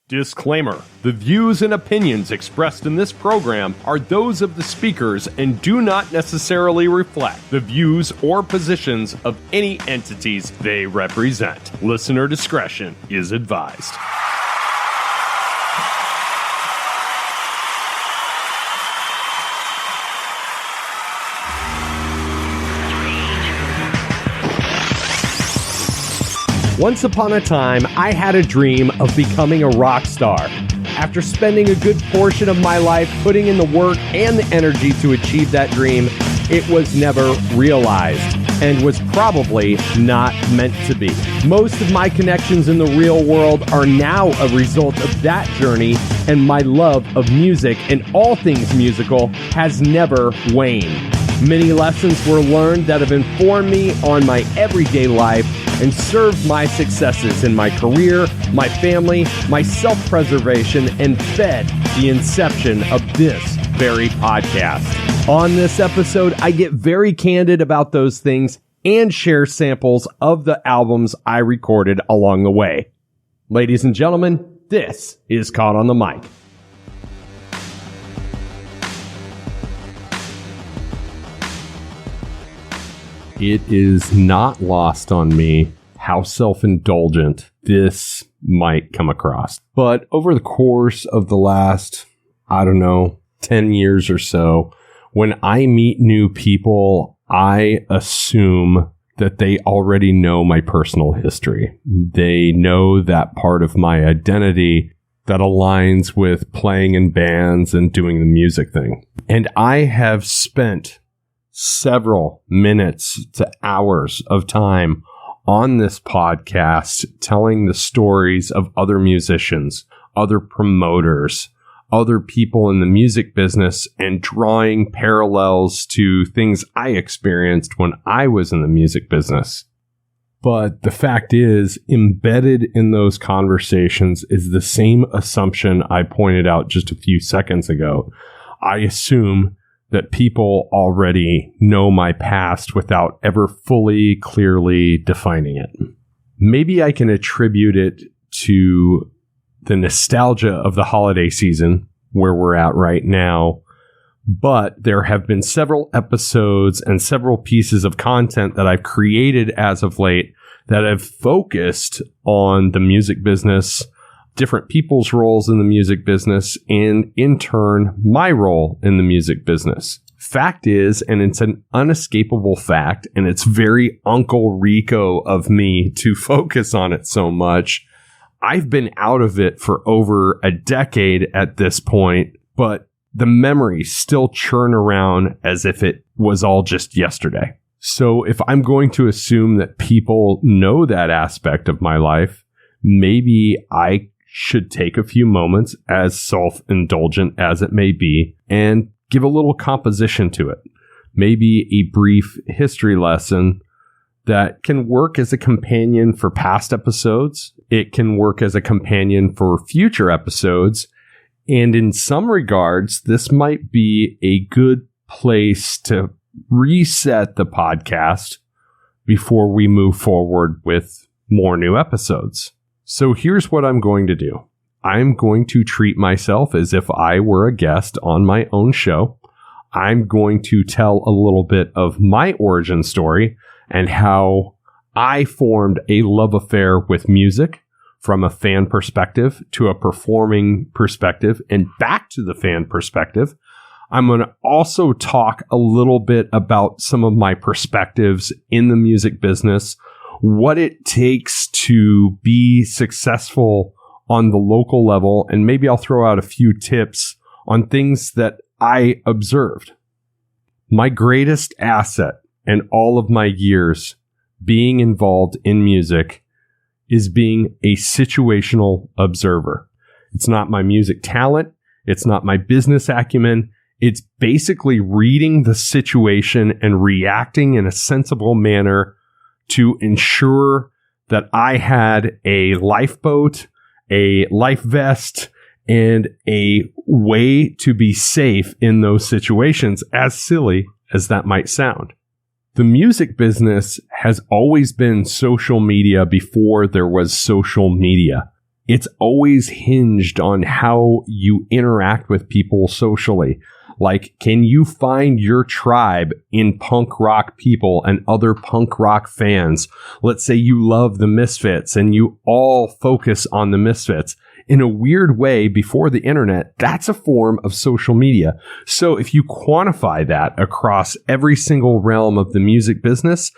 Disclaimer: the views and opinions expressed in this program are those of the speakers and do not necessarily reflect the views or positions of any entities they represent. Listener discretion is advised. Once upon a time, I had a dream of becoming a rock star. After spending a good portion of my life putting in the work and the energy to achieve that dream, it was never realized and was probably not meant to be. Most of my connections in the real world are now a result of that journey, and my love of music and all things musical has never waned. Many lessons were learned that have informed me on my everyday life and served my successes in my career, my family, my self-preservation, and fed the inception of this very podcast. On this episode, I get very candid about those things and share samples of the albums I recorded along the way. Ladies and gentlemen, this is Caught on the Mic. It is not lost on me how self-indulgent this might come across. But over the course of the last, 10 years or so, when I meet new people, I assume that they already know my personal history. They know that part of my identity that aligns with playing in bands and doing the music thing. And I have spent several minutes to hours of time on this podcast telling the stories of other musicians, other promoters, other people in the music business, and drawing parallels to things I experienced when I was in the music business. But the fact is, embedded in those conversations is the same assumption I pointed out just a few seconds ago. I assume that people already know my past without ever fully, clearly defining it. Maybe I can attribute it to the nostalgia of the holiday season where we're at right now, but there have been several episodes and several pieces of content that I've created as of late that have focused on the music business, different people's roles in the music business, and in turn, my role in the music business. Fact is, and it's an unescapable fact, and it's very Uncle Rico of me to focus on it so much, I've been out of it for over a decade at this point, but the memories still churn around as if it was all just yesterday. So if I'm going to assume that people know that aspect of my life, maybe I should take a few moments, as self-indulgent as it may be, and give a little composition to it. Maybe a brief history lesson that can work as a companion for past episodes. It can work as a companion for future episodes. And in some regards, this might be a good place to reset the podcast before we move forward with more new episodes. So here's what I'm going to do. I'm going to treat myself as if I were a guest on my own show. I'm going to tell a little bit of my origin story and how I formed a love affair with music from a fan perspective to a performing perspective and back to the fan perspective. I'm going to also talk a little bit about some of my perspectives in the music business, what it takes to be successful on the local level, and maybe I'll throw out a few tips on things that I observed. My greatest asset in all of my years being involved in music is being a situational observer. It's not my music talent. It's not my business acumen. It's basically reading the situation and reacting in a sensible manner to ensure that I had a lifeboat, a life vest, and a way to be safe in those situations, as silly as that might sound. The music business has always been social media before there was social media. it's always hinged on how you interact with people socially. Like, can you find your tribe in punk rock people and other punk rock fans? Let's say you love the Misfits and you all focus on the Misfits. In a weird way, before the internet, that's a form of social media. So if you quantify that across every single realm of the music business,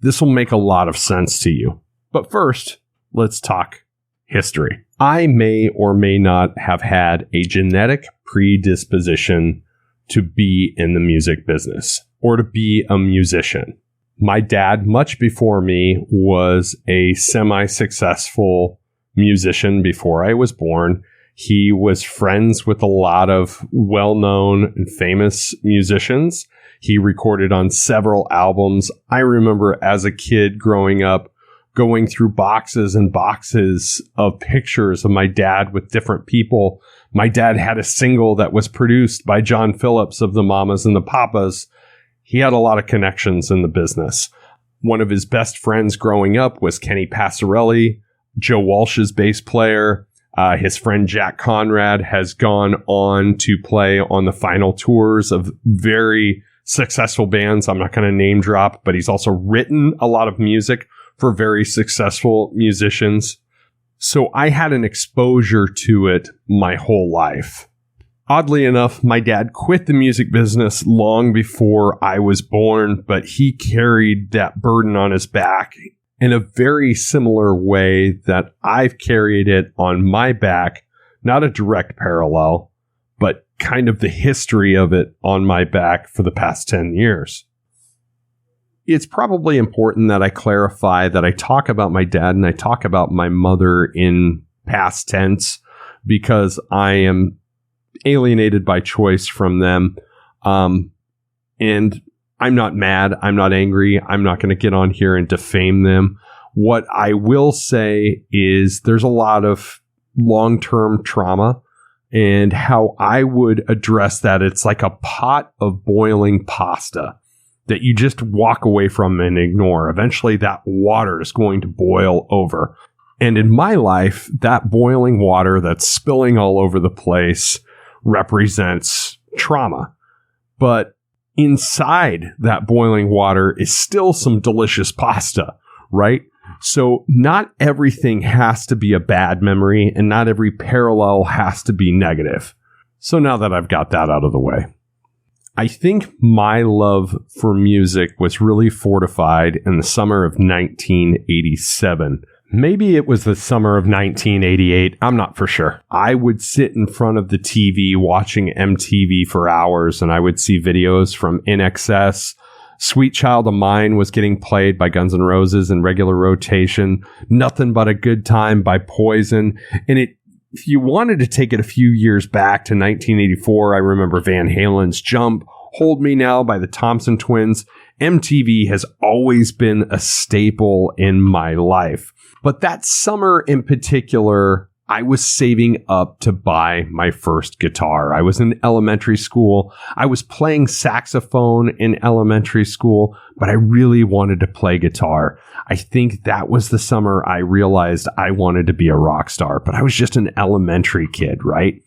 this will make a lot of sense to you. But first, let's talk history. I may or may not have had a genetic predisposition to be in the music business or to be a musician. My dad, much before me, was a semi-successful musician before I was born. He was friends with a lot of well-known and famous musicians. He recorded on several albums. I remember as a kid growing up, going through boxes and boxes of pictures of my dad with different people. My dad had a single that was produced by John Phillips of the Mamas and the Papas. He had a lot of connections in the business. One of his best friends growing up was Kenny Passarelli, Joe Walsh's bass player. His friend Jack Conrad has gone on to play on the final tours of very successful bands. I'm not going to name drop, but he's also written a lot of music for very successful musicians. So I had an exposure to it my whole life. Oddly enough, my dad quit the music business long before I was born, but he carried that burden on his back in a very similar way that I've carried it on my back. Not a direct parallel, but kind of the history of it on my back for the past 10 years. It's probably important that I clarify that I talk about my dad and I talk about my mother in past tense because I am alienated by choice from them. And I'm not mad. I'm not angry. I'm not going to get on here and defame them. What I will say is there's a lot of long-term trauma, and how I would address that, it's like a pot of boiling pasta that you just walk away from and ignore. Eventually that water is going to boil over. And in my life, that boiling water that's spilling all over the place represents trauma. But inside that boiling water is still some delicious pasta, right? So not everything has to be a bad memory, and not every parallel has to be negative. So now that I've got that out of the way, I think my love for music was really fortified in the summer of 1987. Maybe it was the summer of 1988. I'm not for sure. I would sit in front of the TV watching MTV for hours, and I would see videos from INXS. Sweet Child of Mine was getting played by Guns N' Roses in regular rotation. Nothing But a Good Time by Poison. And if you wanted to take it a few years back to 1984, I remember Van Halen's Jump, Hold Me Now by the Thompson Twins. MTV has always been a staple in my life. But that summer in particular, I was saving up to buy my first guitar. I was in elementary school. I was playing saxophone in elementary school, but I really wanted to play guitar. I think that was the summer I realized I wanted to be a rock star, but I was just an elementary kid, right?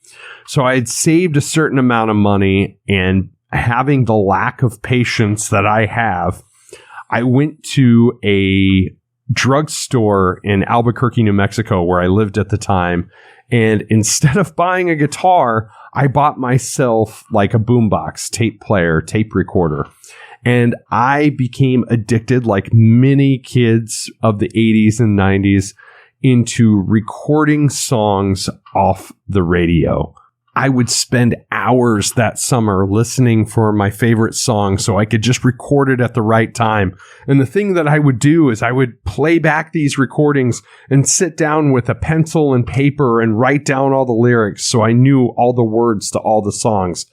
So I had saved a certain amount of money, and having the lack of patience that I have, I went to a drugstore in Albuquerque, New Mexico, where I lived at the time. And instead of buying a guitar, I bought myself like a boombox, tape player, tape recorder. And I became addicted, like many kids of the 80s and 90s, into recording songs off the radio. I would spend hours that summer listening for my favorite song so I could just record it at the right time. And the thing that I would do is I would play back these recordings and sit down with a pencil and paper and write down all the lyrics so I knew all the words to all the songs.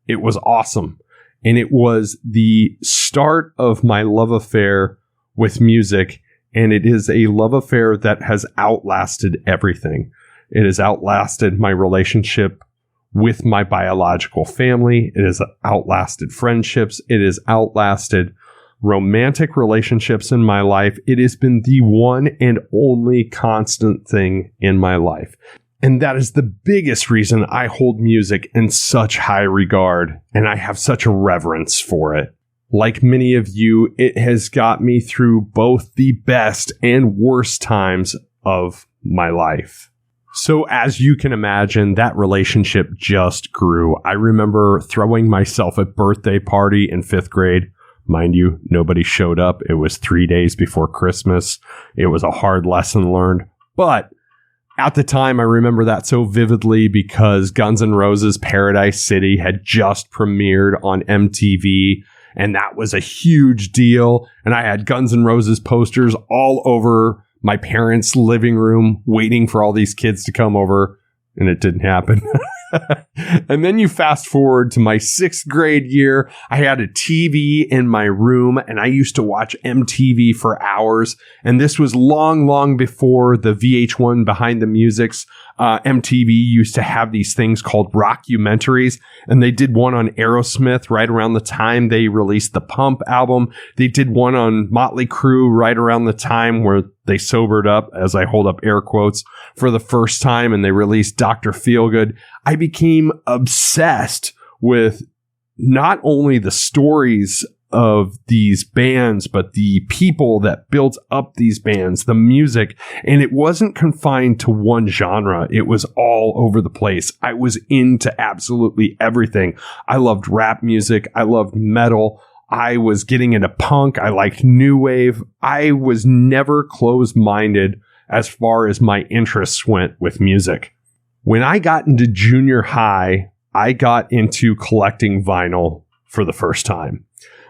It was awesome. And it was the start of my love affair with music. And it is a love affair that has outlasted everything. It has outlasted my relationship with my biological family. It has outlasted friendships. It has outlasted romantic relationships in my life. It has been the one and only constant thing in my life. And that is the biggest reason I hold music in such high regard, and I have such a reverence for it. Like many of you, it has got me through both the best and worst times of my life. So as you can imagine, that relationship just grew. I remember throwing myself a birthday party in 5th grade. Mind you, nobody showed up. It was 3 days before Christmas. It was a hard lesson learned. But at the time, I remember that so vividly because Guns N' Roses' Paradise City had just premiered on MTV. And that was a huge deal. And I had Guns N' Roses posters all over my parents' living room waiting for all these kids to come over. And it didn't happen. And then you fast forward to my 6th grade year. I had a TV in my room and I used to watch MTV for hours. And this was long, long before the VH1 Behind the Music's. MTV used to have these things called rockumentaries, and they did one on Aerosmith right around the time they released the Pump album. They did one on Motley Crue right around the time where they sobered up, as I hold up air quotes, for the first time, and they released Dr. Feelgood. I became obsessed with not only the stories of these bands, but the people that built up these bands, the music. And it wasn't confined to one genre. It was all over the place. I was into absolutely everything. I loved rap music. I loved metal. I was getting into punk. I liked new wave. I was never closed-minded as far as my interests went with music. When I got into junior high, I got into collecting vinyl for the first time.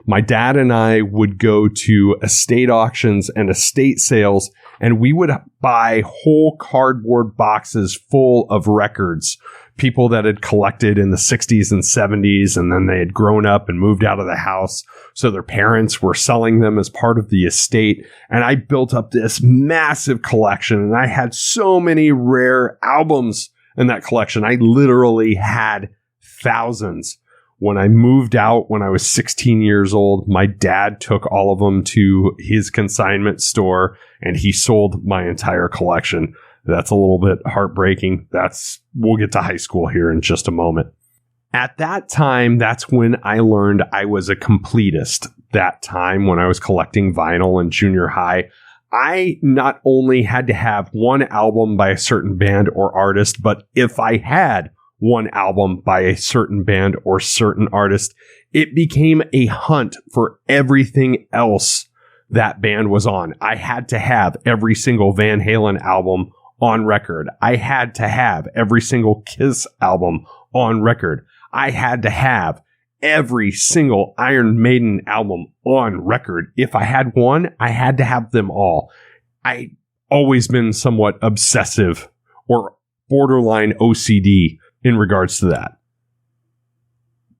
My dad and I would go to estate auctions and estate sales, and we would buy whole cardboard boxes full of records. People that had collected in the 60s and 70s, and then they had grown up and moved out of the house. So their parents were selling them as part of the estate. And I built up this massive collection, and I had so many rare albums in that collection. I literally had thousands. When I moved out when I was 16 years old, my dad took all of them to his consignment store and he sold my entire collection. That's a little bit heartbreaking. We'll get to high school here in just a moment. At that time, that's when I learned I was a completist. That time when I was collecting vinyl in junior high, I not only had to have one album by a certain band or artist, but if I had one album by a certain band or certain artist, it became a hunt for everything else that band was on. I had to have every single Van Halen album on record. I had to have every single Kiss album on record. I had to have every single Iron Maiden album on record. If I had one, I had to have them all. I always been somewhat obsessive or borderline OCD in regards to that.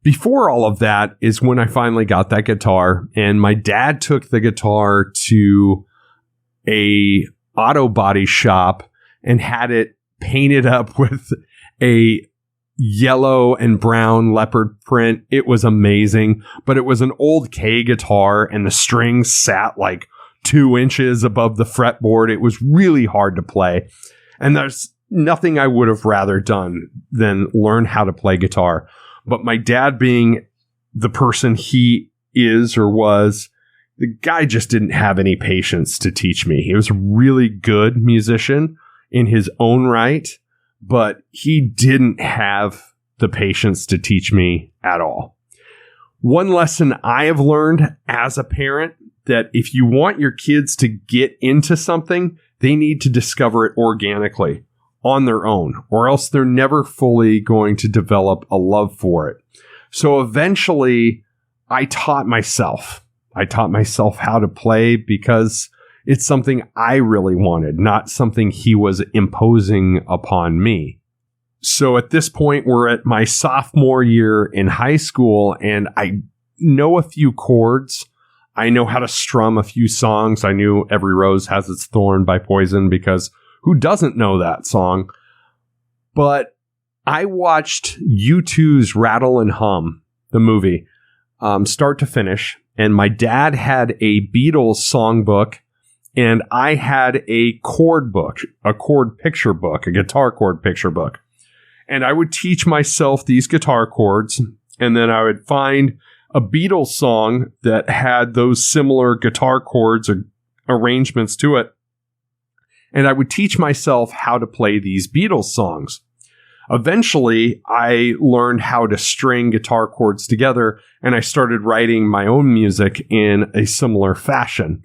Before all of that is when I finally got that guitar, and my dad took the guitar to a auto body shop and had it painted up with a yellow and brown leopard print. It was amazing, but it was an old K guitar and the strings sat like 2 inches above the fretboard. It was really hard to play. And there's nothing I would have rather done than learn how to play guitar. But my dad, being the person he is or was, the guy just didn't have any patience to teach me. He was a really good musician in his own right, but he didn't have the patience to teach me at all. One lesson I have learned as a parent, that if you want your kids to get into something, they need to discover it organically, on their own, or else they're never fully going to develop a love for it. So eventually, I taught myself how to play because it's something I really wanted, not something he was imposing upon me. So at this point, we're at my sophomore year in high school, and I know a few chords. I know how to strum a few songs. I knew Every Rose Has Its Thorn by Poison, because who doesn't know that song? But I watched U2's Rattle and Hum, the movie, start to finish. and my dad had a Beatles songbook, and I had a chord book, a chord picture book, a guitar chord picture book. And I would teach myself these guitar chords, and then I would find a Beatles song that had those similar guitar chords or arrangements to it. And I would teach myself how to play these Beatles songs. Eventually, I learned how to string guitar chords together, and I started writing my own music in a similar fashion.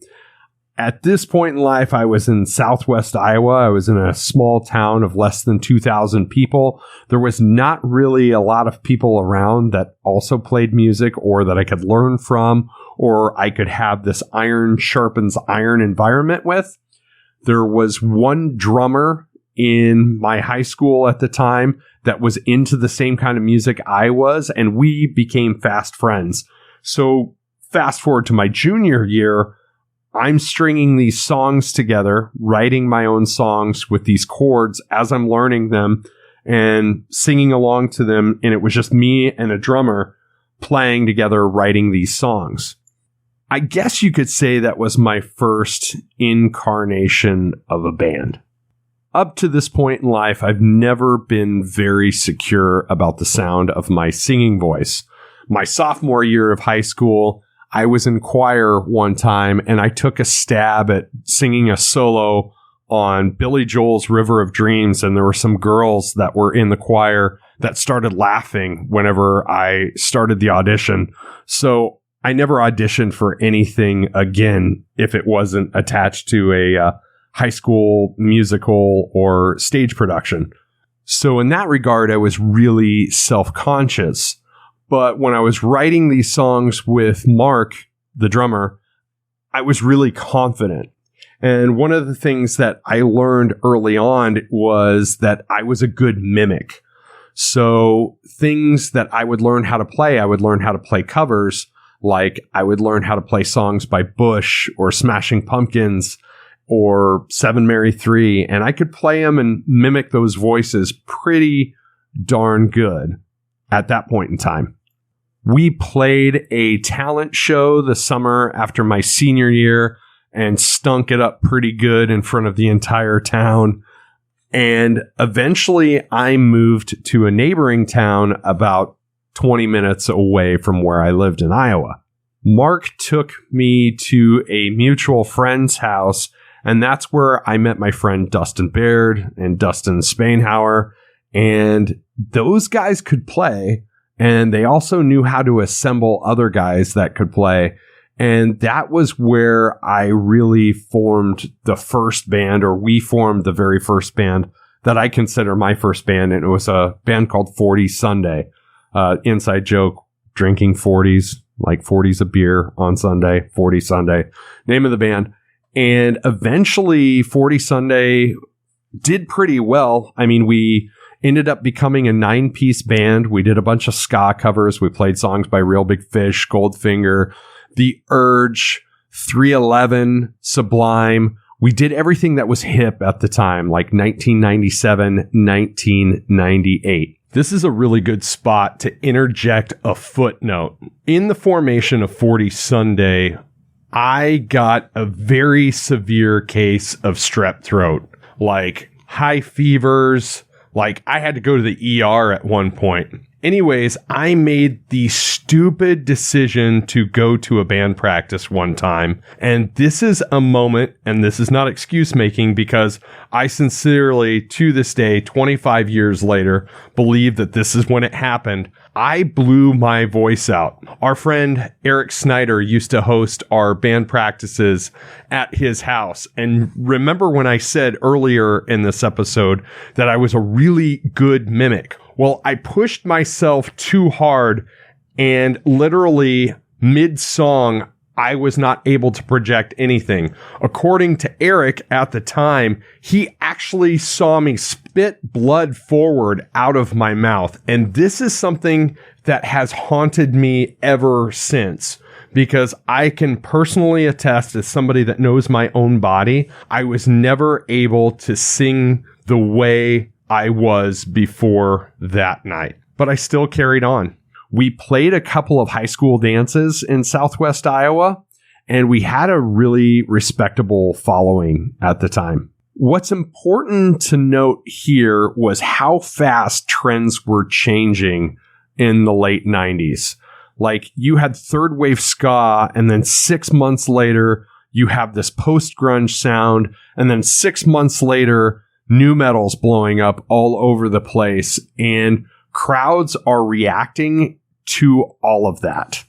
At this point in life, I was in Southwest Iowa. I was in a small town of less than 2,000 people. There was not really a lot of people around that also played music or that I could learn from, or I could have this iron sharpens iron environment with. There was one drummer in my high school at the time that was into the same kind of music I was, and we became fast friends. So fast forward to my junior year, I'm stringing these songs together, writing my own songs with these chords as I'm learning them and singing along to them. And it was just me and a drummer playing together, writing these songs. I guess you could say that was my first incarnation of a band. Up to this point in life, I've never been very secure about the sound of my singing voice. My sophomore year of high school, I was in choir one time, and I took a stab at singing a solo on Billy Joel's River of Dreams, and there were some girls that were in the choir that started laughing whenever I started the audition. So I never auditioned for anything again if it wasn't attached to a high school musical or stage production. So in that regard, I was really self-conscious. But when I was writing these songs with Mark, the drummer, I was really confident. And one of the things that I learned early on was that I was a good mimic. So things that I would learn how to play, I would learn how to play covers. Like I would learn how to play songs by Bush or Smashing Pumpkins or Seven Mary 3. And I could play them and mimic those voices pretty darn good at that point in time. We played a talent show the summer after my senior year and stunk it up pretty good in front of the entire town. And eventually I moved to a neighboring town about 20 minutes away from where I lived in Iowa. Mark took me to a mutual friend's house, and that's where I met my friend Dustin Baird and Dustin Spainhauer. And those guys could play. And they also knew how to assemble other guys that could play. And that was where I really formed the first band, or we formed the very first band that I consider my first band. And it was a band called 40 Sunday. Inside joke, drinking 40s, like 40s of beer on Sunday, 40 Sunday, name of the band. And eventually 40 Sunday did pretty well. I mean, we ended up becoming a 9-piece band. We did a bunch of ska covers. We played songs by Real Big Fish, Goldfinger, The Urge, 311, Sublime. We did everything that was hip at the time, like 1997, 1998. This is a really good spot to interject a footnote. In the formation of 40 Sunday, I got a very severe case of strep throat, like high fevers. Like, I had to go to the ER at one point. Anyways, I made the stupid decision to go to a band practice one time. And this is a moment, and this is not excuse making, because I sincerely, to this day, 25 years later, believe that this is when it happened. I blew my voice out. Our friend Eric Snyder used to host our band practices at his house. And remember when I said earlier in this episode that I was a really good mimic? Well, I pushed myself too hard, and literally mid-song, I was not able to project anything. According to Eric at the time, he actually saw me spit blood forward out of my mouth. And this is something that has haunted me ever since, because I can personally attest, as somebody that knows my own body, I was never able to sing the way I was before that night. But I still carried on. We played a couple of high school dances in Southwest Iowa, and we had a really respectable following at the time. What's important to note here was how fast trends were changing in the late 90s. Like, you had third wave ska, and then 6 months later, you have this post-grunge sound, and then 6 months later, nu metal's blowing up all over the place, and crowds are reacting to all of that.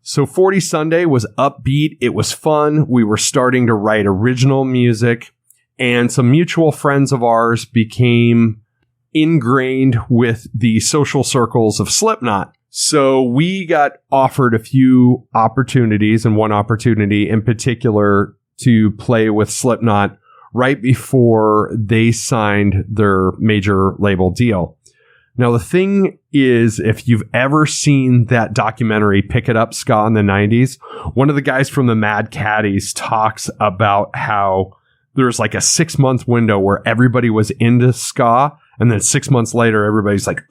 So 40 Sunday was upbeat. It was fun. We were starting to write original music, and some mutual friends of ours became ingrained with the social circles of Slipknot. So we got offered a few opportunities, and one opportunity in particular to play with Slipknot right before they signed their major label deal. Now, the thing is, if you've ever seen that documentary, Pick It Up, Ska in the 90s, one of the guys from the Mad Caddies talks about how there's like a 6-month window where everybody was into ska, and then 6 months later, everybody's like,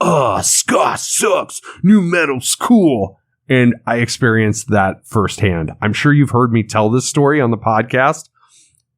ska sucks, nu metal's cool. And I experienced that firsthand. I'm sure you've heard me tell this story on the podcast,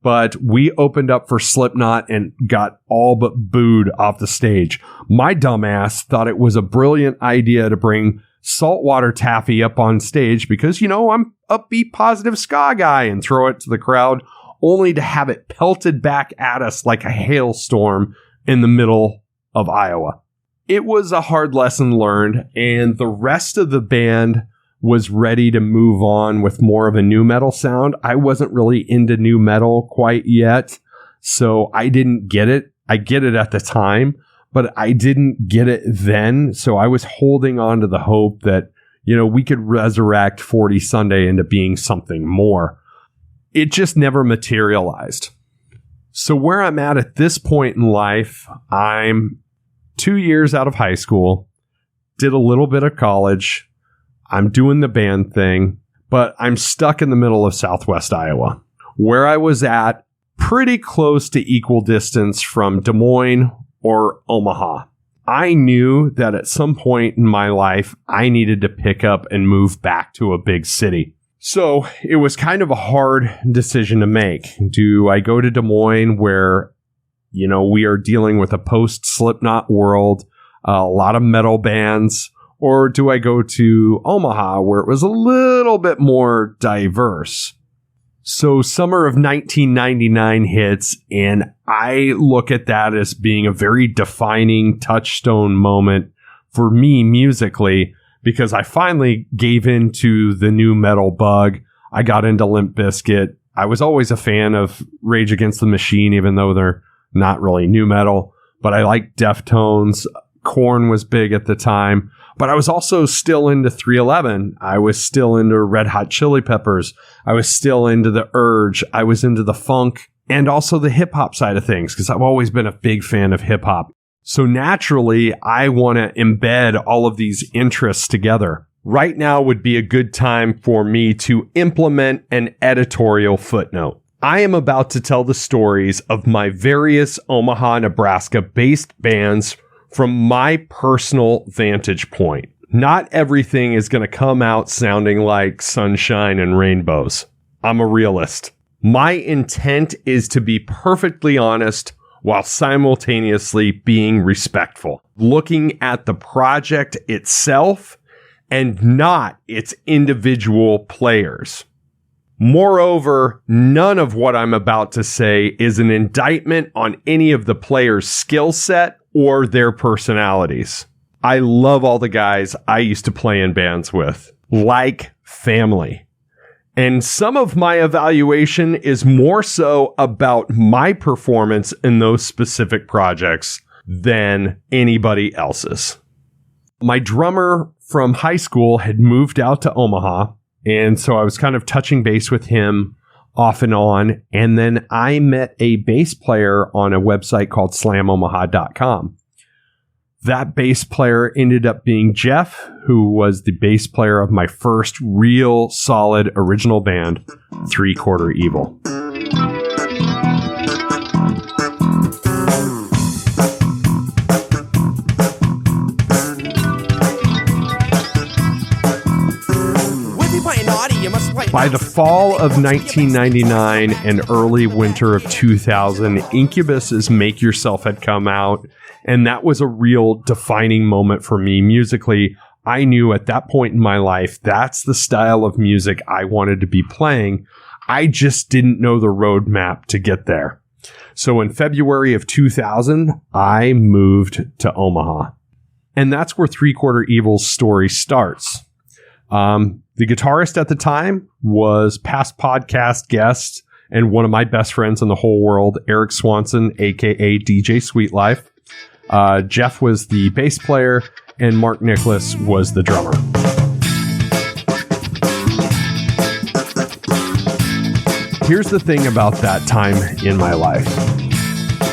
but we opened up for Slipknot and got all but booed off the stage. My dumbass thought it was a brilliant idea to bring Saltwater Taffy up on stage because, I'm upbeat, positive ska guy, and throw it to the crowd, only to have it pelted back at us like a hailstorm in the middle of Iowa. It was a hard lesson learned, and the rest of the band was ready to move on with more of a nu metal sound. I wasn't really into nu metal quite yet, so I didn't get it. I get it at the time, but I didn't get it then. So I was holding on to the hope that, we could resurrect 40 Sunday into being something more. It just never materialized. So where I'm at this point in life, I'm 2 years out of high school, did a little bit of college. I'm doing the band thing, but I'm stuck in the middle of Southwest Iowa, where I was at pretty close to equal distance from Des Moines or Omaha. I knew that at some point in my life, I needed to pick up and move back to a big city. So it was kind of a hard decision to make. Do I go to Des Moines where, we are dealing with a post-Slipknot world, a lot of metal bands, or do I go to Omaha where it was a little bit more diverse? So summer of 1999 hits, and I look at that as being a very defining touchstone moment for me musically, because I finally gave in to the nu metal bug. I got into Limp Bizkit. I was always a fan of Rage Against the Machine, even though they're not really nu metal, but I liked Deftones. Korn was big at the time, but I was also still into 311. I was still into Red Hot Chili Peppers. I was still into the Urge. I was into the funk and also the hip hop side of things because I've always been a big fan of hip hop. So naturally, I want to embed all of these interests together. Right now would be a good time for me to implement an editorial footnote. I am about to tell the stories of my various Omaha, Nebraska-based bands from my personal vantage point. Not everything is going to come out sounding like sunshine and rainbows. I'm a realist. My intent is to be perfectly honest while simultaneously being respectful, looking at the project itself and not its individual players. Moreover, none of what I'm about to say is an indictment on any of the players' skill set or their personalities. I love all the guys I used to play in bands with, like family. And some of my evaluation is more so about my performance in those specific projects than anybody else's. My drummer from high school had moved out to Omaha, and so I was kind of touching base with him off and on. And then I met a bass player on a website called slamomaha.com. That bass player ended up being Jeff, who was the bass player of my first real solid original band, 3/4 Evil. By the fall of 1999 and early winter of 2000, Incubus's Make Yourself had come out, and that was a real defining moment for me musically. I knew at that point in my life, that's the style of music I wanted to be playing. I just didn't know the roadmap to get there. So in February of 2000, I moved to Omaha. And that's where Three Quarter Evil's story starts. The guitarist at the time was past podcast guest and one of my best friends in the whole world, Eric Swanson, a.k.a. DJ Sweetlife. Jeff was the bass player, and Mark Nicholas was the drummer. Here's the thing about that time in my life.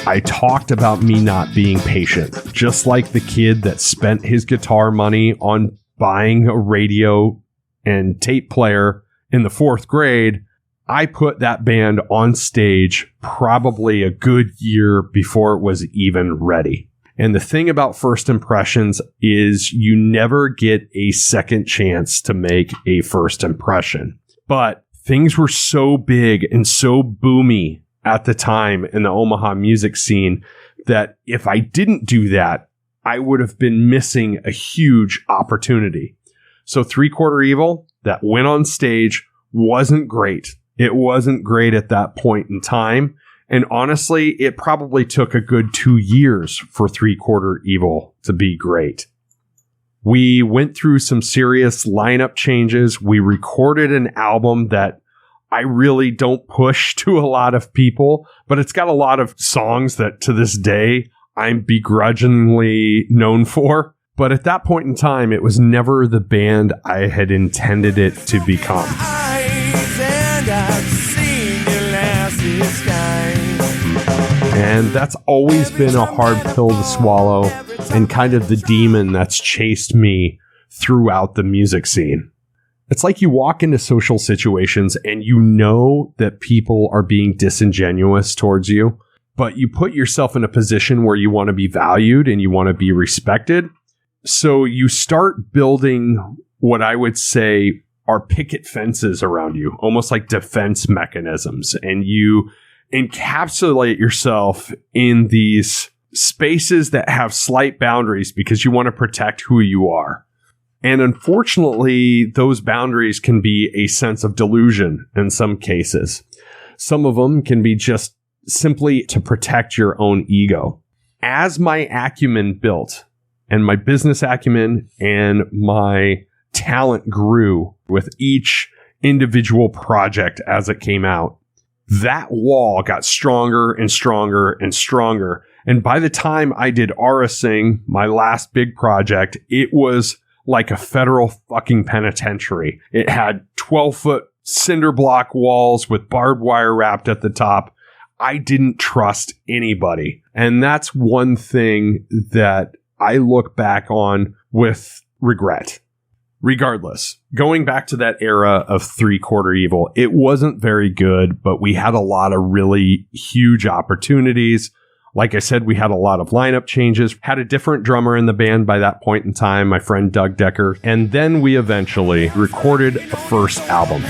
I talked about me not being patient, just like the kid that spent his guitar money on buying a radio and tape player in the 4th grade. I put that band on stage probably a good year before it was even ready. And the thing about first impressions is you never get a second chance to make a first impression. But things were so big and so boomy at the time in the Omaha music scene that if I didn't do that, I would have been missing a huge opportunity. So Three Quarter Evil, that went on stage, wasn't great. It wasn't great at that point in time. And honestly, it probably took a good 2 years for Three Quarter Evil to be great. We went through some serious lineup changes. We recorded an album that I really don't push to a lot of people, but it's got a lot of songs that to this day I'm begrudgingly known for. But at that point in time, it was never the band I had intended it to become. And that's always been a hard pill to swallow and kind of the demon that's chased me throughout the music scene. It's like you walk into social situations and you know that people are being disingenuous towards you, but you put yourself in a position where you want to be valued and you want to be respected. So you start building what I would say are picket fences around you, almost like defense mechanisms. And you encapsulate yourself in these spaces that have slight boundaries because you want to protect who you are. And unfortunately, those boundaries can be a sense of delusion in some cases. Some of them can be just simply to protect your own ego. As my acumen built, and my business acumen and my talent grew with each individual project as it came out, that wall got stronger and stronger and stronger. And by the time I did Aura Sing, my last big project, it was like a federal fucking penitentiary. It had 12-foot cinder block walls with barbed wire wrapped at the top. I didn't trust anybody. And that's one thing that I look back on with regret. Regardless, going back to that era of Three Quarter Evil, it wasn't very good, but we had a lot of really huge opportunities. Like I said, we had a lot of lineup changes, had a different drummer in the band by that point in time, my friend Doug Decker, and then we eventually recorded a first album.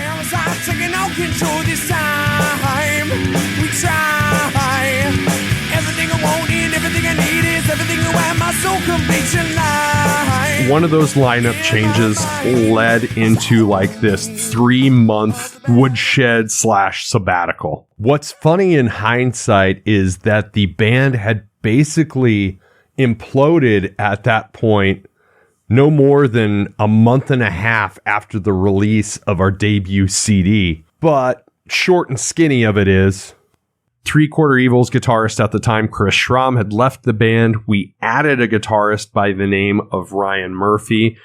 One of those lineup changes led into like this 3-month woodshed / sabbatical. What's funny in hindsight is that the band had basically imploded at that point no more than a month and a half after the release of our debut CD. But short and skinny of it is, Three Quarter Evil's guitarist at the time, Chris Schramm, had left the band. We added a guitarist by the name of Ryan Murphy.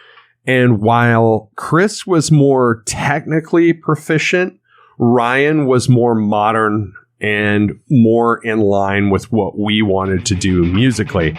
And while Chris was more technically proficient, Ryan was more modern and more in line with what we wanted to do musically.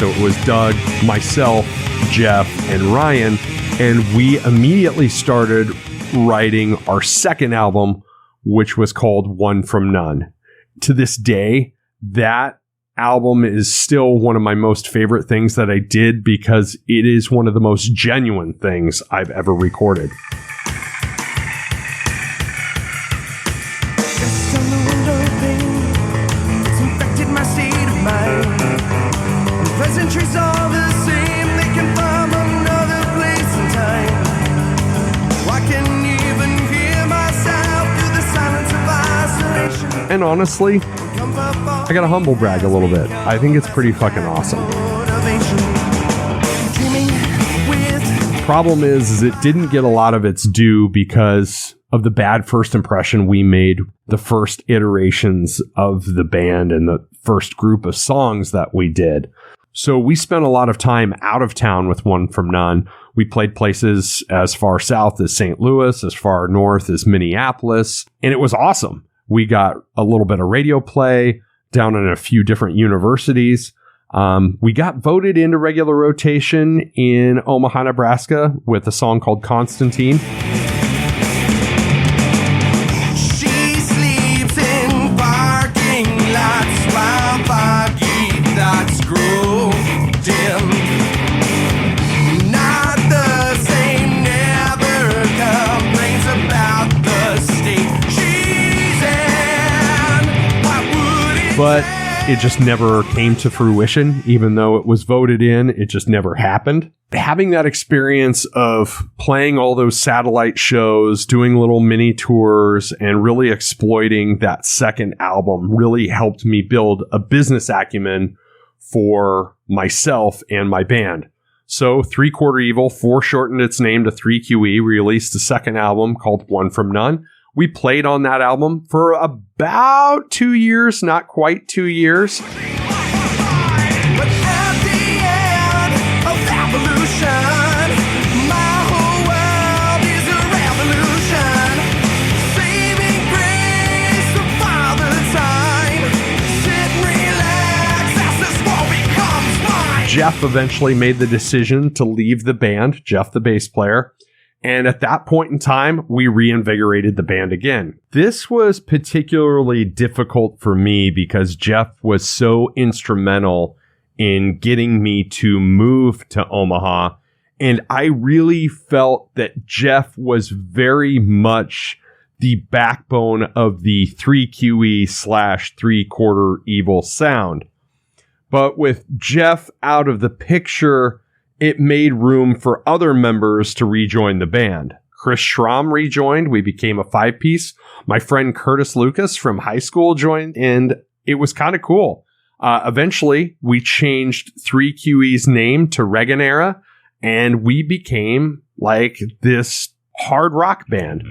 So it was Doug, myself, Jeff, and Ryan, and we immediately started writing our second album, which was called One From None. To this day, that album is still one of my most favorite things that I did because it is one of the most genuine things I've ever recorded. Pleasantries are the same, they can from another place and time. I can even hear myself through the silence of isolation. And honestly, I gotta humble brag a little bit. I think it's pretty fucking awesome. Problem is it didn't get a lot of its due because of the bad first impression we made the first iterations of the band and the first group of songs that we did. So we spent a lot of time out of town with One From None. We played places as far south as St. Louis, as far north as Minneapolis, and it was awesome. We got a little bit of radio play down in a few different universities. We got voted into regular rotation in Omaha, Nebraska with a song called Constantine. She sleeps in parking lots while foggy thoughts grow dim. Not the same, never complains about the state she's in. What would it But it just never came to fruition. Even though it was voted in, it just never happened. Having that experience of playing all those satellite shows, doing little mini tours, and really exploiting that second album really helped me build a business acumen for myself and my band. So 3 Quarter Evil foreshortened its name to 3QE, released a second album called One From None. We played on that album for about 2 years, not quite 2 years. But at the end of evolution, my whole world is a revolution. Saving grace of Father Time. Sit and relax as this world becomes mine. Jeff eventually made the decision to leave the band, Jeff the bass player. And at that point in time, we reinvigorated the band again. This was particularly difficult for me because Jeff was so instrumental in getting me to move to Omaha. And I really felt that Jeff was very much the backbone of the 3QE / 3 Quarter Evil sound. But with Jeff out of the picture, it made room for other members to rejoin the band. Chris Schramm rejoined. We became a 5-piece. My friend Curtis Lucas from high school joined, and it was kind of cool. Eventually, we changed 3QE's name to Reagan Era, and we became like this hard rock band.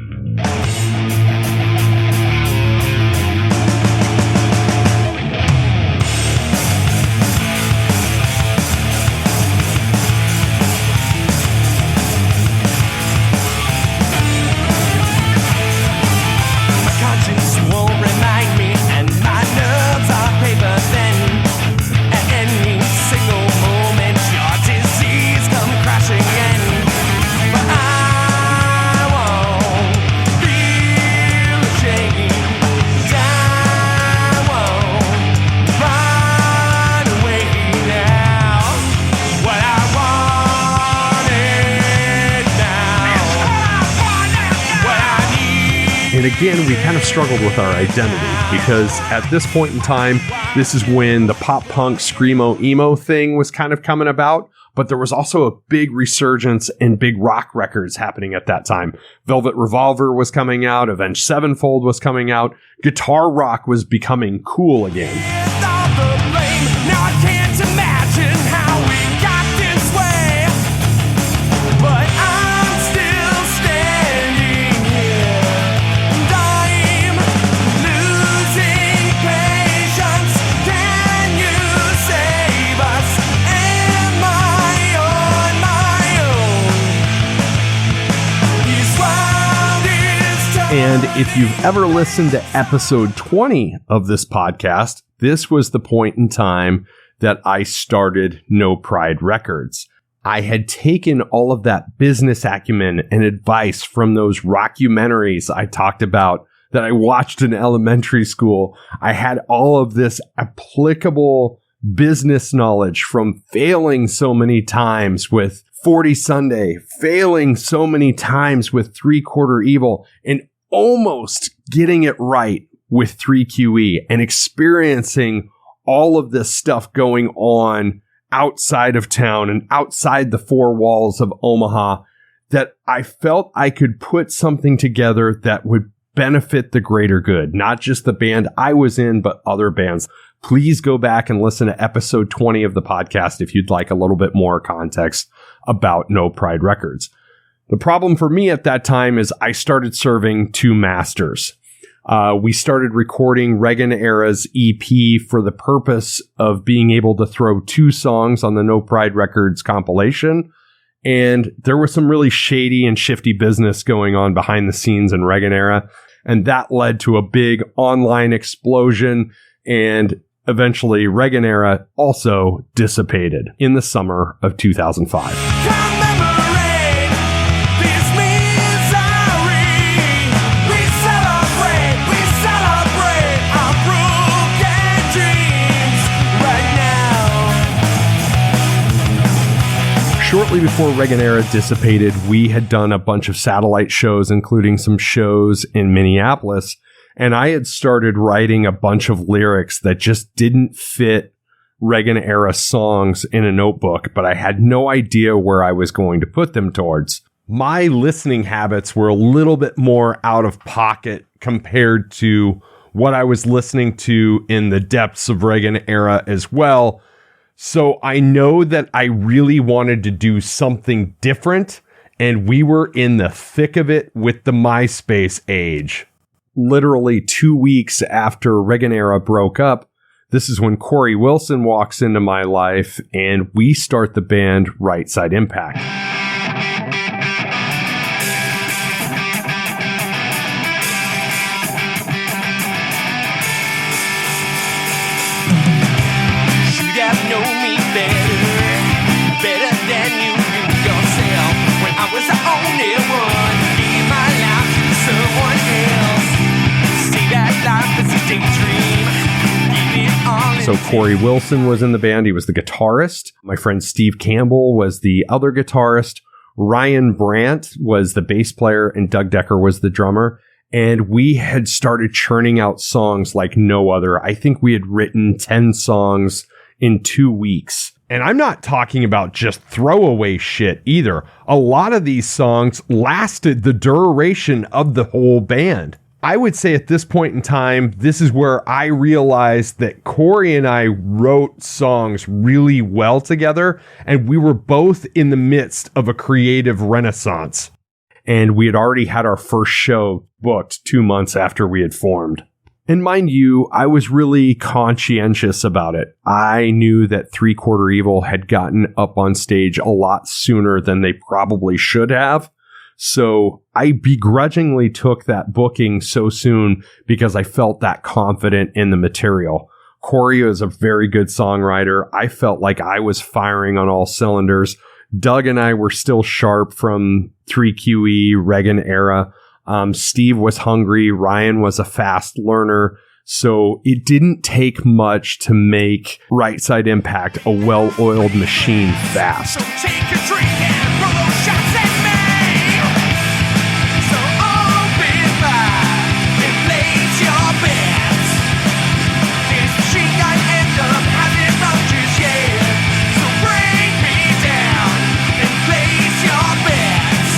And again, we kind of struggled with our identity because at this point in time, this is when the pop punk screamo emo thing was kind of coming about. But there was also a big resurgence and big rock records happening at that time. Velvet Revolver was coming out. Avenged Sevenfold was coming out. Guitar rock was becoming cool again. And if you've ever listened to episode 20 of this podcast, this was the point in time that I started No Pride Records. I had taken all of that business acumen and advice from those rockumentaries I talked about that I watched in elementary school. I had all of this applicable business knowledge from failing so many times with 40 Sunday, failing so many times with 3/4 Evil, and almost getting it right with 3QE and experiencing all of this stuff going on outside of town and outside the four walls of Omaha, that I felt I could put something together that would benefit the greater good, not just the band I was in, but other bands. Please go back and listen to episode 20 of the podcast if you'd like a little bit more context about No Pride Records. The problem for me at that time is I started serving two masters. We started recording Reagan Era's EP for the purpose of being able to throw two songs on the No Pride Records compilation. And there was some really shady and shifty business going on behind the scenes in Reagan Era. And that led to a big online explosion. And eventually Reagan Era also dissipated in the summer of 2005. Commemorate this misery. We celebrate our broken dreams right now. Shortly before Reagan Era dissipated, we had done a bunch of satellite shows, including some shows in Minneapolis. And I had started writing a bunch of lyrics that just didn't fit Reagan Era songs in a notebook, but I had no idea where I was going to put them towards. My listening habits were a little bit more out of pocket compared to what I was listening to in the depths of Reagan Era as well. So I know that I really wanted to do something different, and we were in the thick of it with the MySpace age. Literally 2 weeks after Reagan Era broke up, this is when Corey Wilson walks into my life, and we start the band Right Side Impact. Should have known me better than you knew yourself. When I was the only one, giving my life to someone else. See that life is a daydream. Give it all. So Corey Wilson was in the band. He was the guitarist. My friend Steve Campbell was the other guitarist. Ryan Brandt was the bass player, and Doug Decker was the drummer. And we had started churning out songs like no other. I think we had written 10 songs in 2 weeks. And I'm not talking about just throwaway shit either. A lot of these songs lasted the duration of the whole band. I would say at this point in time, this is where I realized that Corey and I wrote songs really well together, and we were both in the midst of a creative renaissance. And we had already had our first show booked 2 months after we had formed. And mind you, I was really conscientious about it. I knew that 3/4 Evil had gotten up on stage a lot sooner than they probably should have. So I begrudgingly took that booking so soon because I felt that confident in the material. Corey is a very good songwriter. I felt like I was firing on all cylinders. Doug and I were still sharp from 3QE, Reagan Era. Steve was hungry. Ryan was a fast learner. So it didn't take much to make Right Side Impact a well-oiled machine fast. So take a drink and roll those shots at me. So open wide and place your bets. This machine gun anthem hasn't run just yet. So bring me down and place your bets.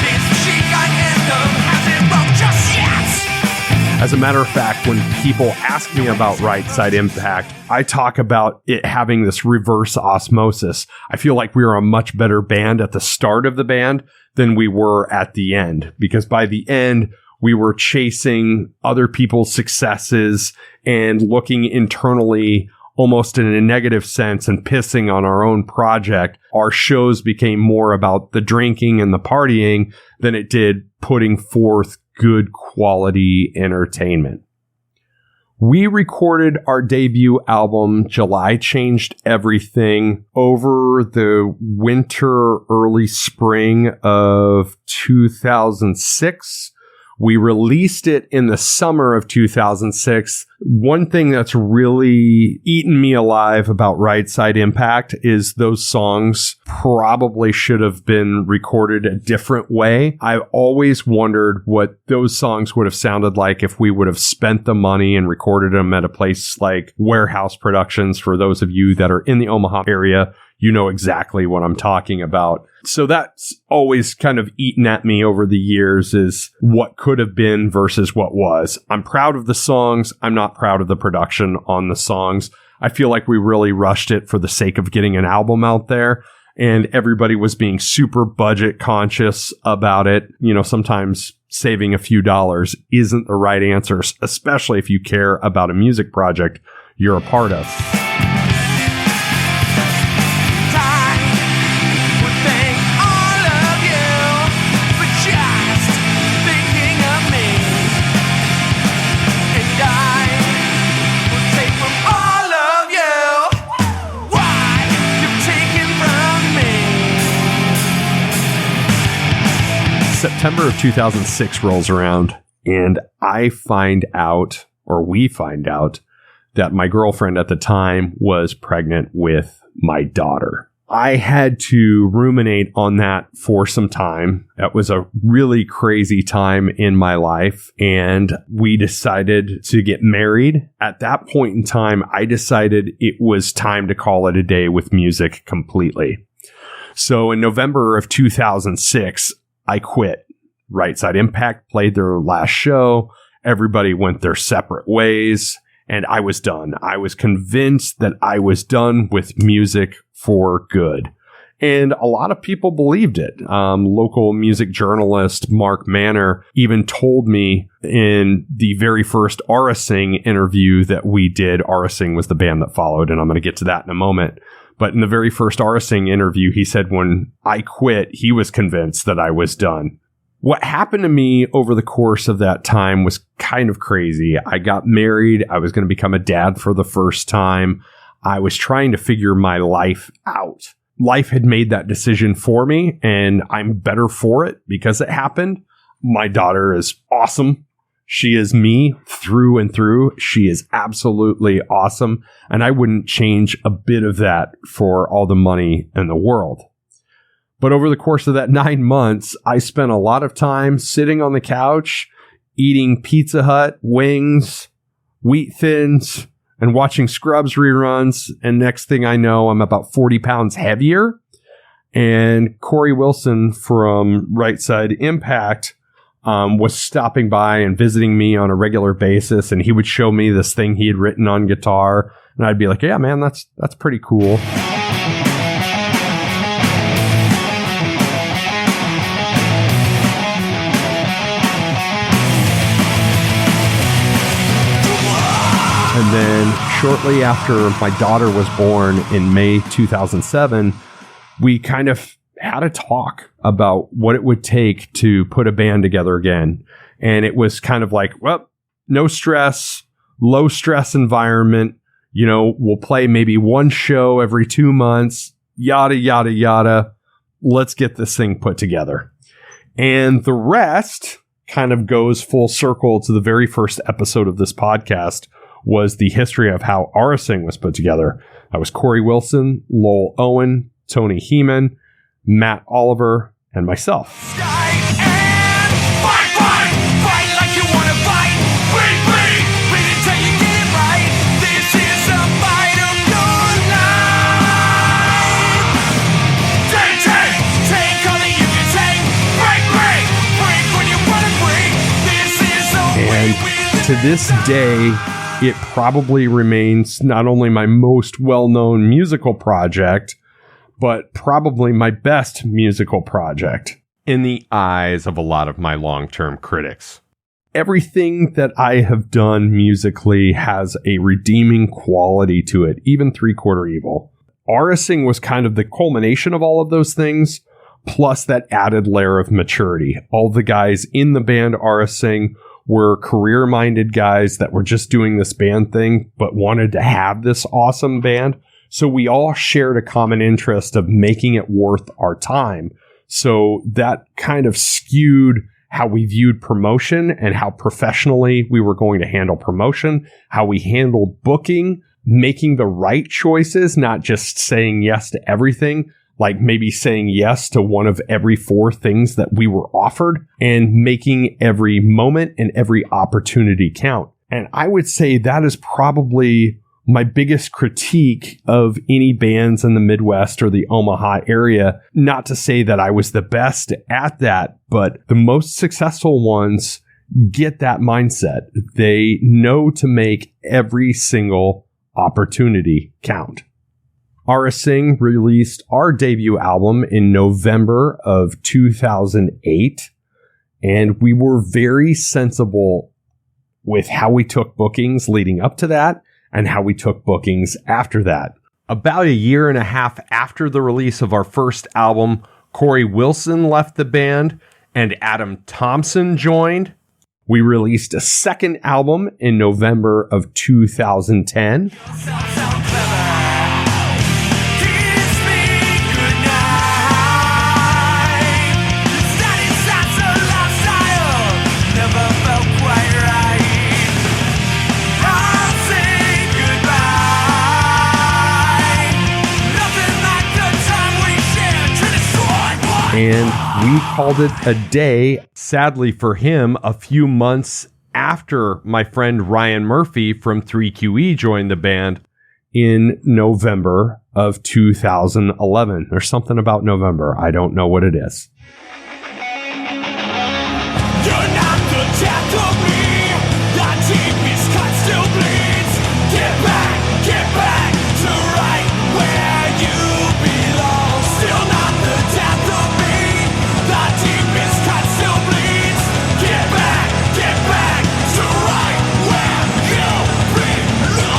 This machine gun anthem hasn't run just yet. As a matter of fact, when people ask me about Right Side Impact, I talk about it having this reverse osmosis. I feel like we were a much better band at the start of the band than we were at the end, because by the end, we were chasing other people's successes and looking internally almost in a negative sense and pissing on our own project. Our shows became more about the drinking and the partying than it did putting forth good quality entertainment. We recorded our debut album, July Changed Everything, over the winter, early spring of 2006. We released it in the summer of 2006. One thing that's really eaten me alive about Right Side Impact is those songs probably should have been recorded a different way. I've always wondered what those songs would have sounded like if we would have spent the money and recorded them at a place like Warehouse Productions. For those of you that are in the Omaha area, you know exactly what I'm talking about. So that's always kind of eaten at me over the years, is what could have been versus what was. I'm proud of the songs. I'm not proud of the production on the songs. I feel like we really rushed it for the sake of getting an album out there, and everybody was being super budget conscious about it. You know, sometimes saving a few dollars isn't the right answer, especially if you care about a music project you're a part of. September of 2006 rolls around, and we find out that my girlfriend at the time was pregnant with my daughter. I had to ruminate on that for some time. That was a really crazy time in my life, and we decided to get married. At that point in time, I decided it was time to call it a day with music completely. So in November of 2006, I quit. Right Side Impact played their last show. Everybody went their separate ways, and I was done. I was convinced that I was done with music for good. And a lot of people believed it. Local music journalist Mark Manor even told me in the very first Aurasing interview that we did. Aurasing was the band that followed, and I'm going to get to that in a moment. But in the very first Aurasing interview, he said when I quit, he was convinced that I was done. What happened to me over the course of that time was kind of crazy. I got married. I was going to become a dad for the first time. I was trying to figure my life out. Life had made that decision for me, and I'm better for it because it happened. My daughter is awesome. She is me through and through. She is absolutely awesome, and I wouldn't change a bit of that for all the money in the world. But over the course of that 9 months, I spent a lot of time sitting on the couch, eating Pizza Hut, wings, wheat thins, and watching Scrubs reruns. And next thing I know, I'm about 40 pounds heavier. And Corey Wilson from Right Side Impact was stopping by and visiting me on a regular basis. And he would show me this thing he had written on guitar. And I'd be like, yeah, man, that's pretty cool. And then shortly after my daughter was born in May 2007, we kind of had a talk about what it would take to put a band together again. And it was kind of like, well, no stress, low stress environment. You know, we'll play maybe one show every 2 months, yada, yada, yada. Let's get this thing put together. And the rest kind of goes full circle to the very first episode of this podcast, was the history of how Aurasing was put together. I was Corey Wilson, Lowell Owen, Tony Heeman, Matt Oliver, and myself. And to this day, it probably remains not only my most well-known musical project, but probably my best musical project in the eyes of a lot of my long-term critics. Everything that I have done musically has a redeeming quality to it, even Three Quarter Evil. Aurasing was kind of the culmination of all of those things, plus that added layer of maturity. All the guys in the band Aurasing were career-minded guys that were just doing this band thing, but wanted to have this awesome band. So we all shared a common interest of making it worth our time. So that kind of skewed how we viewed promotion and how professionally we were going to handle promotion, how we handled booking, making the right choices, not just saying yes to everything, like maybe saying yes to one of every 4 things that we were offered, and making every moment and every opportunity count. And I would say that is probably my biggest critique of any bands in the Midwest or the Omaha area. Not to say that I was the best at that, but the most successful ones get that mindset. They know to make every single opportunity count. Ara Singh released our debut album in November of 2008, and we were very sensible with how we took bookings leading up to that and how we took bookings after that. About a year and a half after the release of our first album, Corey Wilson left the band and Adam Thompson joined. We released a second album in November of 2010. And we called it a day, sadly for him, a few months after my friend Ryan Murphy from 3QE joined the band in November of 2011. There's something about November. I don't know what it is. You're not the death of me. The deepest cut still bleeds. Get back to right where you belong. Still not the death of me. The deepest cut still bleeds. Get back to right where you belong.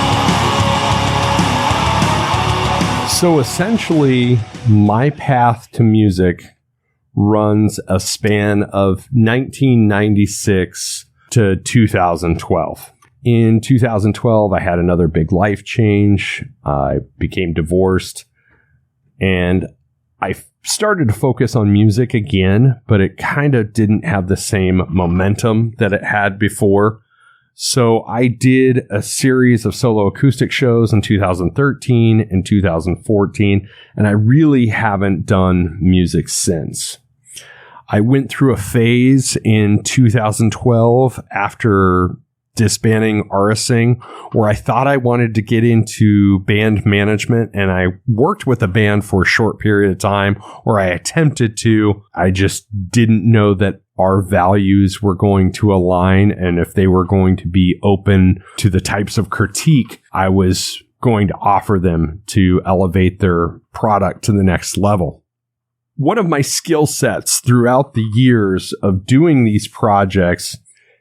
So essentially, my path to music runs a span of 1996 to 2012. In 2012, I had another big life change. I became divorced, and I started to focus on music again, but it kind of didn't have the same momentum that it had before. So I did a series of solo acoustic shows in 2013 and 2014, and I really haven't done music since. I went through a phase in 2012 after disbanding Ara Singh where I thought I wanted to get into band management, and I worked with a band for a short period of time, or I attempted to. I just didn't know that our values were going to align, and if they were going to be open to the types of critique I was going to offer them to elevate their product to the next level. One of my skill sets throughout the years of doing these projects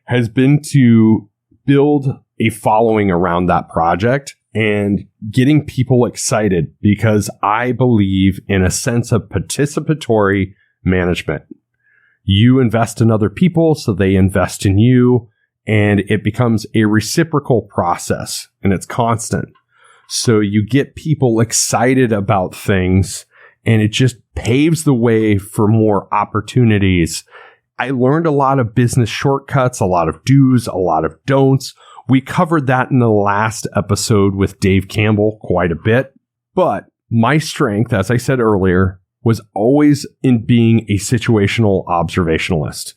has been to build a following around that project and getting people excited, because I believe in a sense of participatory management. You invest in other people, so they invest in you, and it becomes a reciprocal process, and it's constant. So you get people excited about things, and it just paves the way for more opportunities. I learned a lot of business shortcuts, a lot of do's, a lot of don'ts. We covered that in the last episode with Dave Campbell quite a bit. But my strength, as I said earlier, was always in being a situational observationalist.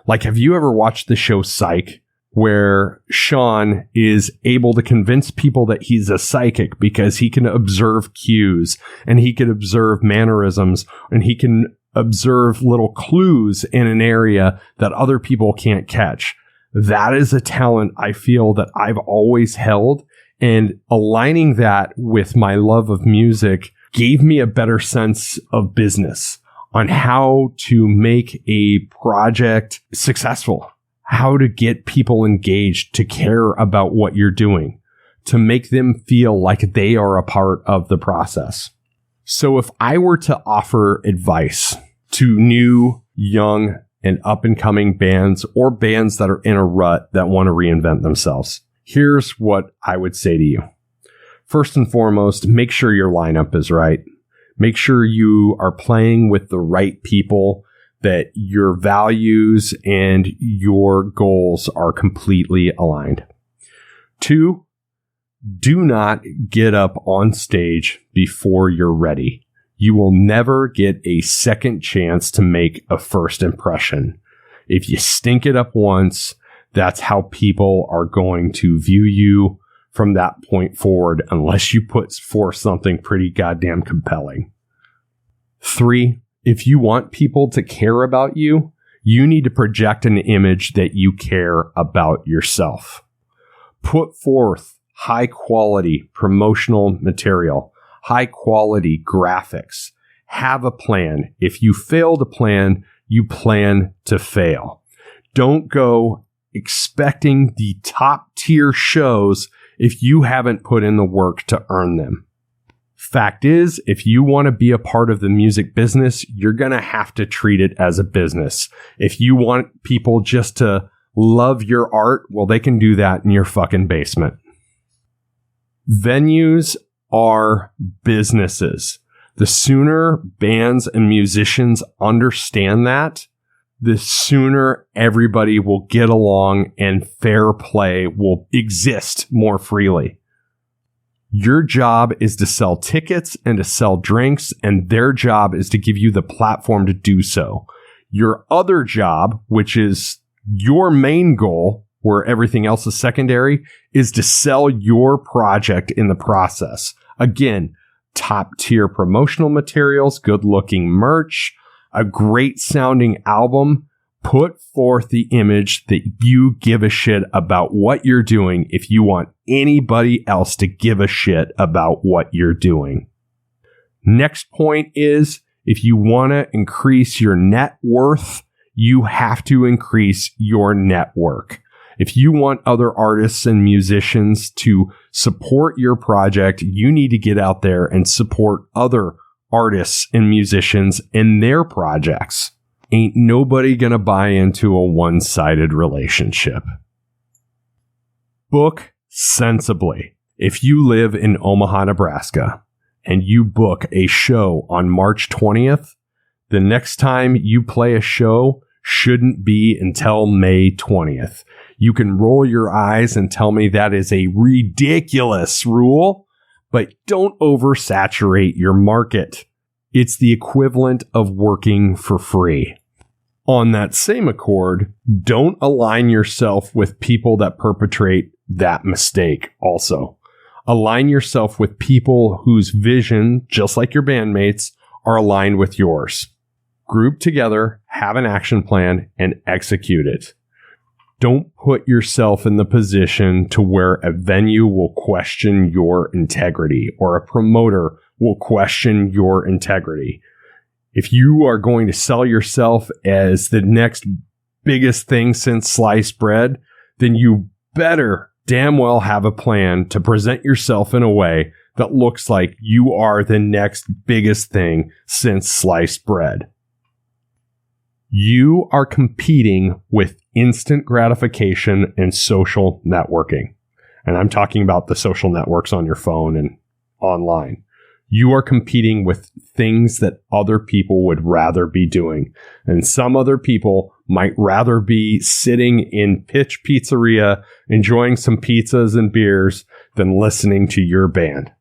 Like, have you ever watched the show Psych, where Sean is able to convince people that he's a psychic because he can observe cues and he can observe mannerisms and he can observe little clues in an area that other people can't catch? That is a talent I feel that I've always held, and aligning that with my love of music gave me a better sense of business on how to make a project successful, how to get people engaged to care about what you're doing, to make them feel like they are a part of the process. So if I were to offer advice to new, young, and up-and-coming bands, or bands that are in a rut that want to reinvent themselves, here's what I would say to you. First and foremost, make sure your lineup is right. Make sure you are playing with the right people that your values and your goals are completely aligned. 2, do not get up on stage before you're ready. You will never get a second chance to make a first impression. If you stink it up once, that's how people are going to view you from that point forward, unless you put forth something pretty goddamn compelling. 3, if you want people to care about you, you need to project an image that you care about yourself. Put forth high quality promotional material, high quality graphics. Have a plan. If you fail to plan, you plan to fail. Don't go expecting the top tier shows if you haven't put in the work to earn them. Fact is, if you want to be a part of the music business, you're going to have to treat it as a business. If you want people just to love your art, well, they can do that in your fucking basement. Venues are businesses. The sooner bands and musicians understand that, the sooner everybody will get along and fair play will exist more freely. Your job is to sell tickets and to sell drinks, and their job is to give you the platform to do so. Your other job, which is your main goal, where everything else is secondary, is to sell your project in the process. Again, top tier promotional materials, good looking merch, a great sounding album. Put forth the image that you give a shit about what you're doing if you want anybody else to give a shit about what you're doing. Next point is, if you want to increase your net worth, you have to increase your network. If you want other artists and musicians to support your project, you need to get out there and support other artists and musicians in their projects. Ain't nobody gonna buy into a one-sided relationship. Book sensibly. If you live in Omaha, Nebraska, and you book a show on March 20th, the next time you play a show shouldn't be until May 20th. You can roll your eyes and tell me that is a ridiculous rule, but don't oversaturate your market. It's the equivalent of working for free. On that same accord, don't align yourself with people that perpetrate that mistake also. Align yourself with people whose vision, just like your bandmates, are aligned with yours. Group together, have an action plan, and execute it. Don't put yourself in the position to where a venue will question your integrity or a promoter will question your integrity. If you are going to sell yourself as the next biggest thing since sliced bread, then you better damn well have a plan to present yourself in a way that looks like you are the next biggest thing since sliced bread. You are competing with instant gratification and social networking. And I'm talking about the social networks on your phone and online. You are competing with things that other people would rather be doing. And some other people might rather be sitting in Pitch Pizzeria, enjoying some pizzas and beers than listening to your band.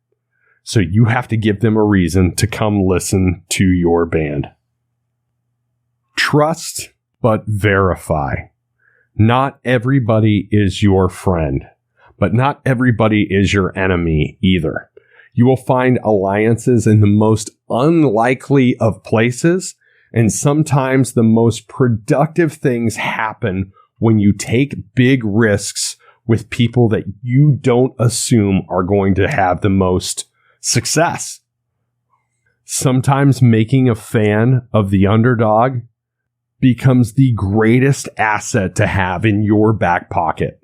So you have to give them a reason to come listen to your band. Trust, but verify. Not everybody is your friend, but not everybody is your enemy either. You will find alliances in the most unlikely of places, and sometimes the most productive things happen when you take big risks with people that you don't assume are going to have the most success. Sometimes making a fan of the underdog becomes the greatest asset to have in your back pocket.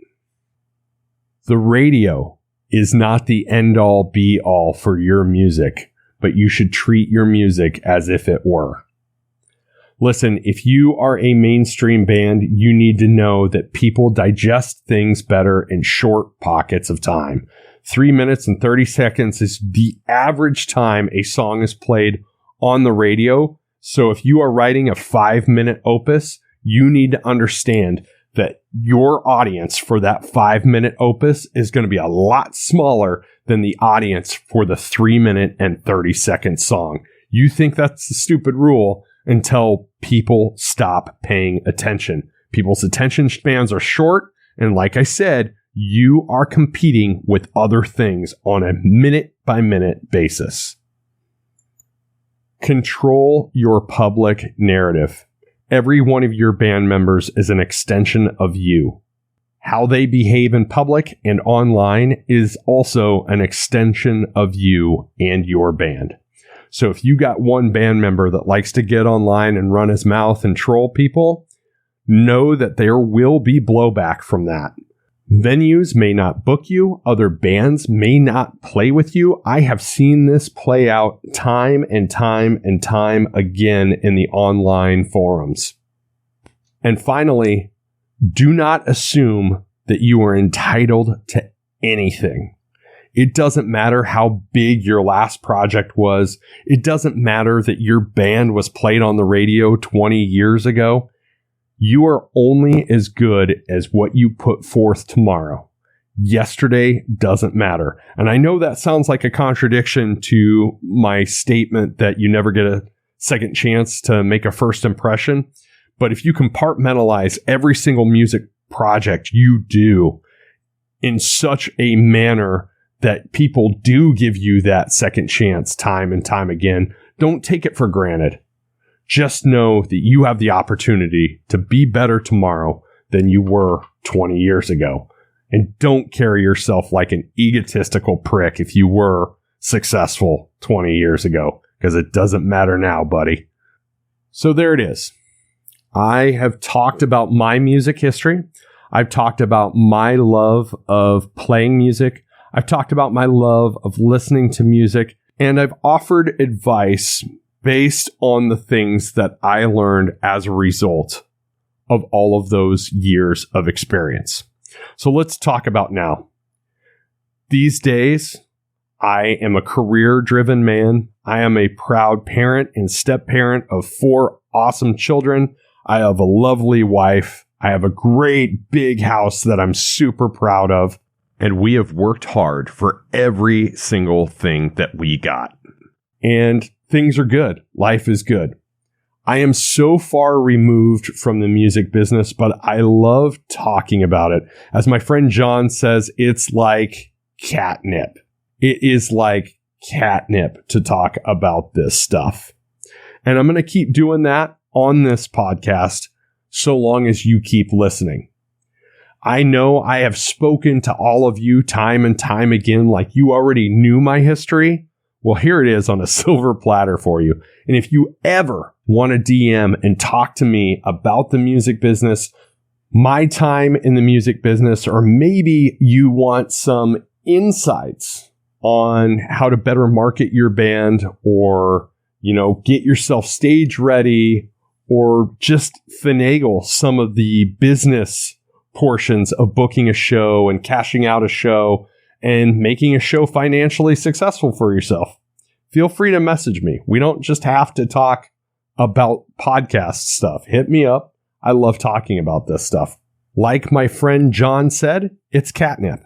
The radio is not the end-all be-all for your music, but you should treat your music as if it were. Listen, if you are a mainstream band, you need to know that people digest things better in short pockets of time. 3 minutes and 30 seconds is the average time a song is played on the radio. So if you are writing a 5-minute opus, you need to understand that your audience for that 5-minute opus is going to be a lot smaller than the audience for the 3-minute and 30-second song. You think that's a stupid rule until people stop paying attention. People's attention spans are short. And like I said, you are competing with other things on a minute-by-minute basis. Control your public narrative. Every one of your band members is an extension of you. How they behave in public and online is also an extension of you and your band. So if you got one band member that likes to get online and run his mouth and troll people, know that there will be blowback from that. Venues may not book you. Other bands may not play with you. I have seen this play out time and time and time again in the online forums. And finally, do not assume that you are entitled to anything. It doesn't matter how big your last project was. It doesn't matter that your band was played on the radio 20 years ago. You are only as good as what you put forth tomorrow. Yesterday doesn't matter. And I know that sounds like a contradiction to my statement that you never get a second chance to make a first impression. But if you compartmentalize every single music project you do in such a manner that people do give you that second chance time and time again, don't take it for granted. Just know that you have the opportunity to be better tomorrow than you were 20 years ago. And don't carry yourself like an egotistical prick if you were successful 20 years ago, because it doesn't matter now, buddy. So there it is. I have talked about my music history. I've talked about my love of playing music. I've talked about my love of listening to music. And I've offered advice based on the things that I learned as a result of all of those years of experience. So let's talk about now. These days, I am a career-driven man. I am a proud parent and step-parent of 4 awesome children. I have a lovely wife. I have a great big house that I'm super proud of. And we have worked hard for every single thing that we got. And things are good. Life is good. I am so far removed from the music business, but I love talking about it. As my friend John says, it's like catnip. It is like catnip to talk about this stuff. And I'm going to keep doing that on this podcast so long as you keep listening. I know I have spoken to all of you time and time again like you already knew my history. Well, here it is on a silver platter for you. And if you ever want to DM and talk to me about the music business, my time in the music business, or maybe you want some insights on how to better market your band, or, get yourself stage ready, or just finagle some of the business portions of booking a show and cashing out a show and making a show financially successful for yourself, feel free to message me. We don't just have to talk about podcast stuff. Hit me up. I love talking about this stuff. Like my friend John said, it's catnip.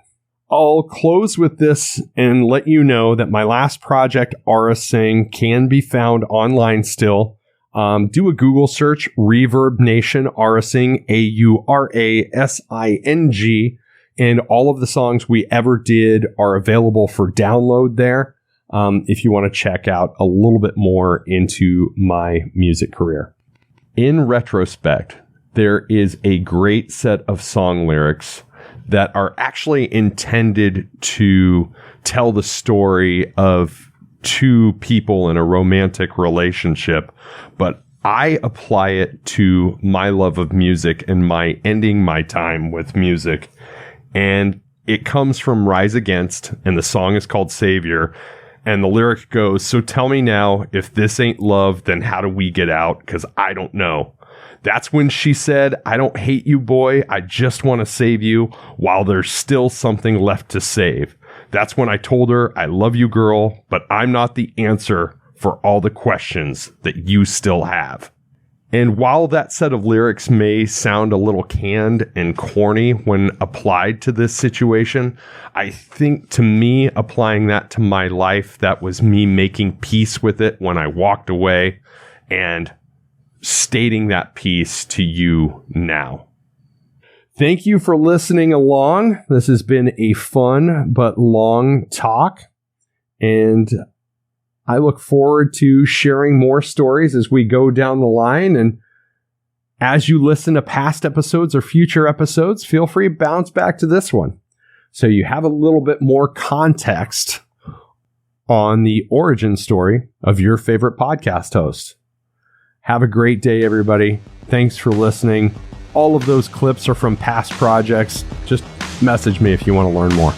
I'll close with this and let you know that my last project, Aura Sing, can be found online still. Do a Google search, Reverb Nation, Aura Sing, AURASING, and all of the songs we ever did are available for download there. If you want to check out a little bit more into my music career. In retrospect, there is a great set of song lyrics that are actually intended to tell the story of 2 people in a romantic relationship, but I apply it to my love of music and my ending my time with music. And it comes from Rise Against, and the song is called Savior. And the lyric goes, "So tell me now, if this ain't love, then how do we get out? 'Cause I don't know." That's when she said, "I don't hate you, boy. I just want to save you while there's still something left to save." That's when I told her, "I love you, girl, but I'm not the answer for all the questions that you still have. And while that set of lyrics may sound a little canned and corny when applied to this situation, I think to me, applying that to my life, that was me making peace with it when I walked away and stating that piece to you now. Thank you for listening along. This has been a fun but long talk, and I look forward to sharing more stories as we go down the line. And as you listen to past episodes or future episodes, feel free to bounce back to this one so you have a little bit more context on the origin story of your favorite podcast host. Have a great day, everybody. Thanks for listening. All of those clips are from past projects. Just message me if you want to learn more.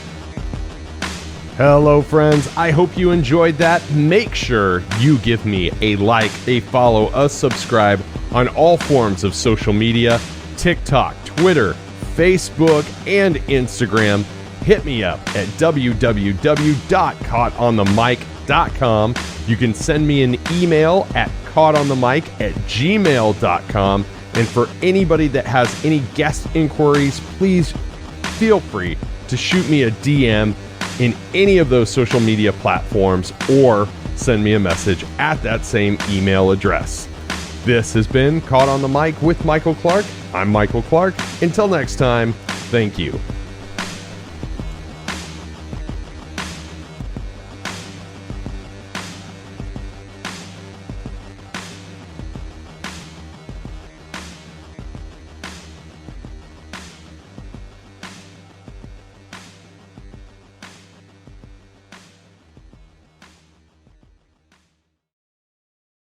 Hello, friends. I hope you enjoyed that. Make sure you give me a like, a follow, a subscribe on all forms of social media, TikTok, Twitter, Facebook, and Instagram. Hit me up at www.caughtonthemic.com. You can send me an email at caughtonthemic@gmail.com. And for anybody that has any guest inquiries, please feel free to shoot me a DM in any of those social media platforms or send me a message at that same email address. This has been Caught on the Mic with Michael Clark. I'm Michael Clark. Until next time, thank you.